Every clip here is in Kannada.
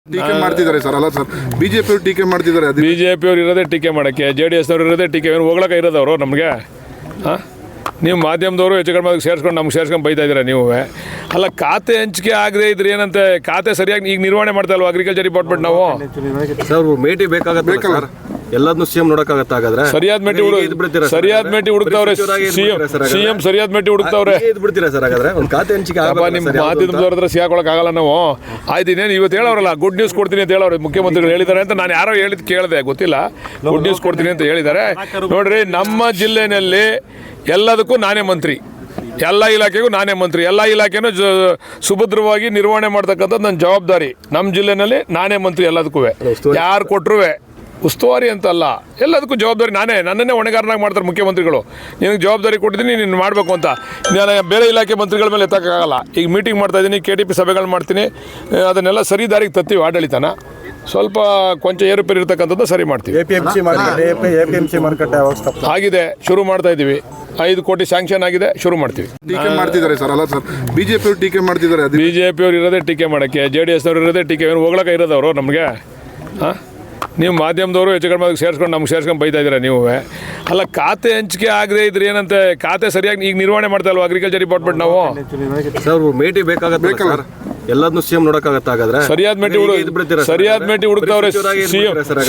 ಟೀಕೆ ಮಾಡ್ತಿದ್ದಾರೆ ಸರ್. ಅಲ್ಲ ಸರ್, ಬಿಜೆಪಿ ಅವರು ಟೀಕೆ ಮಾಡ್ತಿದ್ದಾರೆ. ಬಿಜೆಪಿ ಅವ್ರು ಇರೋದೇ ಟೀಕೆ ಮಾಡೋಕ್ಕೆ, JDS ಅವರು ಇರೋದೇ ಟೀಕೆ ಹೋಗ್ಲಕ್ಕ ಇರೋದವರು ನಮಗೆ. ಹಾಂ, ನೀವು ಮಾಧ್ಯಮದವರು ಹೆಚ್ಚು ಕಡಿಮೆ ಸೇರಿಸ್ಕೊಂಡು ನಮ್ಗೆ ಸೇರಿಸ್ಕೊಂಡು ಬೈತಾ ಇದ್ದೀರಾ ನೀವು. ಅಲ್ಲ, ಖಾತೆ ಹಂಚಿಕೆ ಆಗದೆ ಇದ್ರೆ ಏನಂತೆ, ಖಾತೆ ಸರಿಯಾಗಿ ಈಗ ನಿರ್ವಹಣೆ ಮಾಡ್ತಾ ಇಲ್ವಾ ಅಗ್ರಿಕಲ್ಚರ್ ಡಿಪಾರ್ಟ್ಮೆಂಟ್ ನಾವು? ಸರ್ ಮೇಟಿ ಬೇಕಾಗತ್ತೆ ಸರ್, ಎಲ್ಲದನ್ನು ಸಿಎಂ ನೋಡಕ್ಕಾಗತ್ತೆ. ಹಾಗಾದ್ರೆ ಸರಿಯಾದ ಮೇಟಿ ಹುಡುಕ್ತಾವ್ರೆ ಸಿಎಂ, ಸರಿಯಾದ ಮೇಟಿ ಹುಡುಕ್ತಾವ್ರೆ. ಬಿಡ್ತೀರಾ ಸರ್? ಹಾಗಾದ್ರೆ ಒಂದು ಖಾತೆ ಹಂಚಿಕೆ ನಿಮ್ಮ ಮಾಧ್ಯಮದವ್ರ ಹತ್ರ ಸಿಗಾಕೊಳಕ್ ಆಗಲ್ಲ ನಾವು. ಆಯ್ತು, ಇನ್ನೇನು ಇವತ್ತು ಹೇಳೋರಲ್ಲ, ಗುಡ್ ನ್ಯೂಸ್ ಕೊಡ್ತೀನಿ ಅಂತ ಹೇಳೋರು ಮುಖ್ಯಮಂತ್ರಿಗಳು ಹೇಳಿದ್ದಾರೆ ಅಂತ. ನಾನು ಯಾರೋ ಹೇಳಿದ್ ಕೇಳಿದೆ, ಗೊತ್ತಿಲ್ಲ, ಗುಡ್ ನ್ಯೂಸ್ ಕೊಡ್ತೀನಿ ಅಂತ ಹೇಳಿದ್ದಾರೆ. ನೋಡ್ರಿ, ನಮ್ಮ ಜಿಲ್ಲೆನಲ್ಲಿ ಎಲ್ಲದಕ್ಕೂ ನಾನೇ ಮಂತ್ರಿ, ಎಲ್ಲ ಇಲಾಖೆಗೂ ನಾನೇ ಮಂತ್ರಿ. ಎಲ್ಲ ಇಲಾಖೆನೂ ಸುಭದ್ರವಾಗಿ ನಿರ್ವಹಣೆ ಮಾಡ್ತಕ್ಕಂಥದ್ದು ನನ್ನ ಜವಾಬ್ದಾರಿ. ನಮ್ಮ ಜಿಲ್ಲೆನಲ್ಲಿ ನಾನೇ ಮಂತ್ರಿ ಎಲ್ಲದಕ್ಕೂ. ಯಾರು ಕೊಟ್ಟರು ಉಸ್ತುವಾರಿ ಅಂತಲ್ಲ, ಎಲ್ಲದಕ್ಕೂ ಜವಾಬ್ದಾರಿ ನಾನೇ. ನನ್ನನ್ನೇ ಹೊಣೆಗಾರನಾಗಿ ಮಾಡ್ತಾರೆ ಮುಖ್ಯಮಂತ್ರಿಗಳು. ನಿನಗೆ ಜವಾಬ್ದಾರಿ ಕೊಟ್ಟಿದ್ದೀನಿ, ನೀನು ಮಾಡಬೇಕು ಅಂತ. ನಾನು ಬೇರೆ ಇಲಾಖೆ ಮಂತ್ರಿಗಳ ಮೇಲೆ ಎತ್ತಕ್ಕಾಗಲ್ಲ. ಈಗ ಮೀಟಿಂಗ್ ಮಾಡ್ತಾಯಿದ್ದೀನಿ, KTP ಸಭೆಗಳು ಮಾಡ್ತೀನಿ, ಅದನ್ನೆಲ್ಲ ಸರಿ ದಾರಿಗೆ ತತ್ತೀವಿ. ಆಡಳಿತನ ಸ್ವಲ್ಪ ಕೊಂಚ ಏರುಪೇರು ಇರ್ತಕ್ಕಂಥದ್ದು ಸರಿ ಮಾಡ್ತೀವಿ. APMC ಮಾರ್ಕೆಟ್ ಆಗಿದೆ, ಶುರು ಮಾಡ್ತಾ ಇದ್ದೀವಿ. 5 ಕೋಟಿ ಸ್ಯಾಂಕ್ಷನ್ ಆಗಿದೆ, ಶುರು ಮಾಡ್ತೀವಿ. ಟೀಕೆ ಮಾಡ್ತಿದ್ದಾರೆ ಸರ್. ಅಲ್ಲ ಸರ್, ಬಿಜೆಪಿ ಅವರು ಟೀಕೆ ಮಾಡ್ತಿದ್ದಾರೆ. ಬಿಜೆಪಿ ಅವ್ರು ಇರೋದೇ ಟೀಕೆ ಮಾಡೋಕ್ಕೆ, JDS ಅವರು ಇರೋದೇ ಟೀಕೆ ಹೋಗ್ಲಕ್ಕ ಇರೋದವರು ನಮಗೆ. ಹಾಂ, ನೀವು ಮಾಧ್ಯಮದವರು ಹೆಚ್ಚು ಕಡಿಮೆ ಸೇರಿಸ್ಕೊಂಡು ನಮ್ಗೆ ಸೇರಿಸ್ಕೊಂಡು ಬೈತಾ ಇದ್ದೀರಾ ನೀವು. ಅಲ್ಲ, ಖಾತೆ ಹಂಚಿಕೆ ಆಗದೆ ಇದ್ರೆ ಏನಂತೆ, ಖಾತೆ ಸರಿಯಾಗಿ ಈಗ ನಿರ್ವಹಣೆ ಮಾಡ್ತಾ ಇಲ್ವಾ ಅಗ್ರಿಕಲ್ಚರ್ ಡಿಪಾರ್ಟ್ಮೆಂಟ್ ನಾವು? ಸರ್ ಮೇಟಿ ಬೇಕಾಗತ್ತೆ ಸರ್, ಎಲ್ಲದನ್ನು ಸಿಎಂ ನೋಡಕ್ಕಾಗತ್ತೆ. ಹಾಗಾದ್ರೆ ಸರಿಯಾದ ಮೇಟಿ ಹುಡುಕ್ತಾವ್ರೆ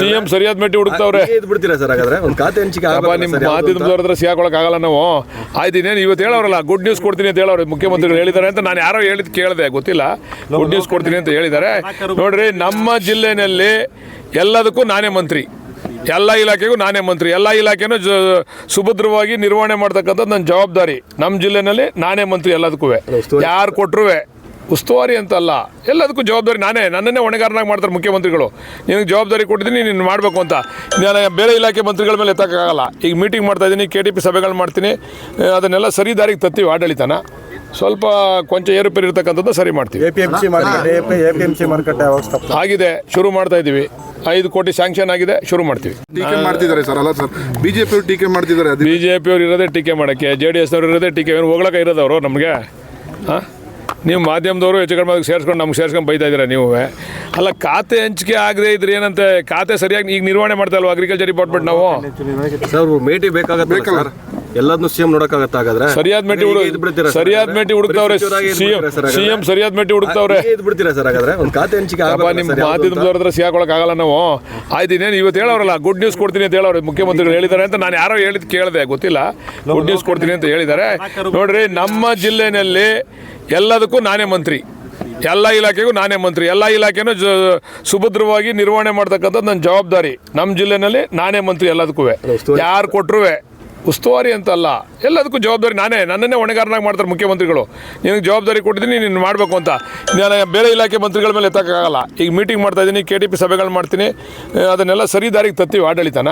ಸಿಎಂ, ಸರಿಯಾದ ಮೇಟಿ ಹುಡುಕ್ತಾವ್ರೆ. ಬಿಡ್ತೀರಾ ಸರ್? ಹಾಗಾದ್ರೆ ಒಂದು ಖಾತೆ ಹಂಚಿಕೆ ನಿಮ್ಮ ಮಾಧ್ಯಮದವ್ರ ಹತ್ರ ಸಿಗಾಕೊಳಕ್ ಆಗಲ್ಲ ನಾವು. ಆಯ್ತು, ಇನ್ನೇನು ಇವತ್ತು ಹೇಳೋರಲ್ಲ, ಗುಡ್ ನ್ಯೂಸ್ ಕೊಡ್ತೀನಿ ಅಂತ ಹೇಳೋರು ಮುಖ್ಯಮಂತ್ರಿಗಳು ಹೇಳಿದ್ದಾರೆ ಅಂತ. ನಾನು ಯಾರೋ ಹೇಳಿದ್ ಕೇಳಿದೆ, ಗೊತ್ತಿಲ್ಲ, ಗುಡ್ ನ್ಯೂಸ್ ಕೊಡ್ತೀನಿ ಅಂತ ಹೇಳಿದ್ದಾರೆ. ನೋಡ್ರಿ, ನಮ್ಮ ಜಿಲ್ಲೆನಲ್ಲಿ ಎಲ್ಲದಕ್ಕೂ ನಾನೇ ಮಂತ್ರಿ, ಎಲ್ಲ ಇಲಾಖೆಗೂ ನಾನೇ ಮಂತ್ರಿ. ಎಲ್ಲ ಇಲಾಖೆನೂ ಸುಭದ್ರವಾಗಿ ನಿರ್ವಹಣೆ ಮಾಡ್ತಕ್ಕಂಥದ್ದು ನನ್ನ ಜವಾಬ್ದಾರಿ. ನಮ್ಮ ಜಿಲ್ಲೆನಲ್ಲಿ ನಾನೇ ಮಂತ್ರಿ ಎಲ್ಲದಕ್ಕೂ. ಯಾರು ಕೊಟ್ಟರು ಉಸ್ತುವಾರಿ ಅಂತಲ್ಲ, ಎಲ್ಲದಕ್ಕೂ ಜವಾಬ್ದಾರಿ ನಾನೇ. ನನ್ನನ್ನೇ ಹೊಣೆಗಾರನಾಗಿ ಮಾಡ್ತಾರೆ ಮುಖ್ಯಮಂತ್ರಿಗಳು. ನಿನಗೆ ಜವಾಬ್ದಾರಿ ಕೊಟ್ಟಿದ್ದೀನಿ, ನೀನು ಮಾಡಬೇಕು ಅಂತ. ನಾನು ಬೇರೆ ಇಲಾಖೆ ಮಂತ್ರಿಗಳ ಮೇಲೆ ಎತ್ತಕ್ಕಾಗಲ್ಲ. ಈಗ ಮೀಟಿಂಗ್ ಮಾಡ್ತಾಯಿದ್ದೀನಿ, KTP ಸಭೆಗಳು ಮಾಡ್ತೀನಿ, ಅದನ್ನೆಲ್ಲ ಸರಿ ದಾರಿಗೆ ತತ್ತೀವಿ. ಆಡಳಿತನ ಸ್ವಲ್ಪ ಕೊಂಚ ಏರುಪೇರು ಇರ್ತಕ್ಕಂಥದ್ದು ಸರಿ ಮಾಡ್ತೀವಿ. APMC ಮಾರ್ಕೆಟ್ ಆಗಿದೆ, ಶುರು ಮಾಡ್ತಾ ಇದ್ದೀವಿ. 5 ಕೋಟಿ ಸ್ಯಾಂಕ್ಷನ್ ಆಗಿದೆ, ಶುರು ಮಾಡ್ತೀವಿ. ಟೀಕೆ ಮಾಡ್ತಿದ್ದಾರೆ ಸರ್. ಅಲ್ಲ ಸರ್, ಬಿಜೆಪಿ ಅವರು ಟೀಕೆ ಮಾಡ್ತಿದ್ದಾರೆ. ಬಿಜೆಪಿ ಅವ್ರು ಇರೋದೇ ಟೀಕೆ ಮಾಡೋಕ್ಕೆ, JDS ಅವರು ಇರೋದೇ ಟೀಕೆ ಹೋಗ್ಲಕ್ಕ ಇರೋದವರು ನಮಗೆ. ಹಾಂ, ನೀವು ಮಾಧ್ಯಮದವರು ಹೆಚ್ಚು ಕಡಿಮೆ ಸೇರಿಸ್ಕೊಂಡು ನಮ್ಗೆ ಸೇರಿಸ್ಕೊಂಡು ಬೈತಾ ಇದ್ದೀರಾ ನೀವು. ಅಲ್ಲ, ಖಾತೆ ಹಂಚಿಕೆ ಆಗದೆ ಇದ್ರೆ ಏನಂತೆ, ಖಾತೆ ಸರಿಯಾಗಿ ಈಗ ನಿರ್ವಹಣೆ ಮಾಡ್ತಾ ಇಲ್ವಾ ಅಗ್ರಿಕಲ್ಚರ್ ಡಿಪಾರ್ಟ್ಮೆಂಟ್ ನಾವು? ಸರ್ ಮೇಟಿ ಬೇಕಾಗತ್ತೆ ಸರ್, ಎಲ್ಲದನ್ನು ಸಿಎಂ ನೋಡಕ್ಕಾಗತ್ತೆ. ಹಾಗಾದ್ರೆ ಸರಿಯಾದ ಮೇಟಿ ಹುಡುಕ್ತಾವ್ರೆ ಸಿಎಂ, ಸರಿಯಾದ ಮೇಟಿ ಹುಡುಕ್ತಾವ್ರೆ. ಬಿಡ್ತೀರಾ ಸರ್? ಹಾಗಾದ್ರೆ ಒಂದು ಖಾತೆ ಹಂಚಿಕೆ ನಿಮ್ಮ ಮಾಧ್ಯಮದವ್ರ ಹತ್ರ ಸಿಗಾಕೊಳಕ್ ಆಗಲ್ಲ ನಾವು. ಆಯ್ತು, ಇನ್ನೇನು ಇವತ್ತು ಹೇಳೋರಲ್ಲ, ಗುಡ್ ನ್ಯೂಸ್ ಕೊಡ್ತೀನಿ ಅಂತ ಹೇಳೋರು ಮುಖ್ಯಮಂತ್ರಿಗಳು ಹೇಳಿದ್ದಾರೆ ಅಂತ. ನಾನು ಯಾರೋ ಹೇಳಿದ್ ಕೇಳಿದೆ, ಗೊತ್ತಿಲ್ಲ, ಗುಡ್ ನ್ಯೂಸ್ ಕೊಡ್ತೀನಿ ಅಂತ ಹೇಳಿದ್ದಾರೆ. ನೋಡ್ರಿ, ನಮ್ಮ ಜಿಲ್ಲೆನಲ್ಲಿ ಎಲ್ಲದಕ್ಕೂ ನಾನೇ ಮಂತ್ರಿ, ಎಲ್ಲ ಇಲಾಖೆಗೂ ನಾನೇ ಮಂತ್ರಿ. ಎಲ್ಲ ಇಲಾಖೆನೂ ಸುಭದ್ರವಾಗಿ ನಿರ್ವಹಣೆ ಮಾಡ್ತಕ್ಕಂಥದ್ದು ನನ್ನ ಜವಾಬ್ದಾರಿ. ನಮ್ಮ ಜಿಲ್ಲೆನಲ್ಲಿ ನಾನೇ ಮಂತ್ರಿ ಎಲ್ಲದಕ್ಕೂ. ಯಾರು ಕೊಟ್ಟರು ಉಸ್ತುವಾರಿ ಅಂತಲ್ಲ, ಎಲ್ಲದಕ್ಕೂ ಜವಾಬ್ದಾರಿ ನಾನೇ. ನನ್ನನ್ನೇ ಹೊಣೆಗಾರನಾಗಿ ಮಾಡ್ತಾರೆ ಮುಖ್ಯಮಂತ್ರಿಗಳು. ನಿನಗೆ ಜವಾಬ್ದಾರಿ ಕೊಟ್ಟಿದ್ದೀನಿ, ನೀನು ಮಾಡಬೇಕು ಅಂತ. ನಾನು ಬೇರೆ ಇಲಾಖೆ ಮಂತ್ರಿಗಳ ಮೇಲೆ ಎತ್ತಕ್ಕಾಗಲ್ಲ. ಈಗ ಮೀಟಿಂಗ್ ಮಾಡ್ತಾಯಿದ್ದೀನಿ, KTP ಸಭೆಗಳು ಮಾಡ್ತೀನಿ, ಅದನ್ನೆಲ್ಲ ಸರಿ ದಾರಿಗೆ ತತ್ತೀವಿ. ಆಡಳಿತನ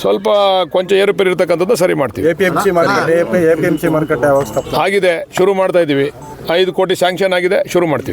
ಸ್ವಲ್ಪ ಕೊಂಚ ಏರುಪೇರು ಇರ್ತಕ್ಕಂಥದ್ದು ಸರಿ ಮಾಡ್ತೀವಿ. APMC ಮಾರ್ಕೆಟ್ ಆಗಿದೆ, ಶುರು ಮಾಡ್ತಾ ಇದ್ದೀವಿ. 5 ಕೋಟಿ ಸ್ಯಾಂಕ್ಷನ್ ಆಗಿದೆ, ಶುರು ಮಾಡ್ತೀವಿ.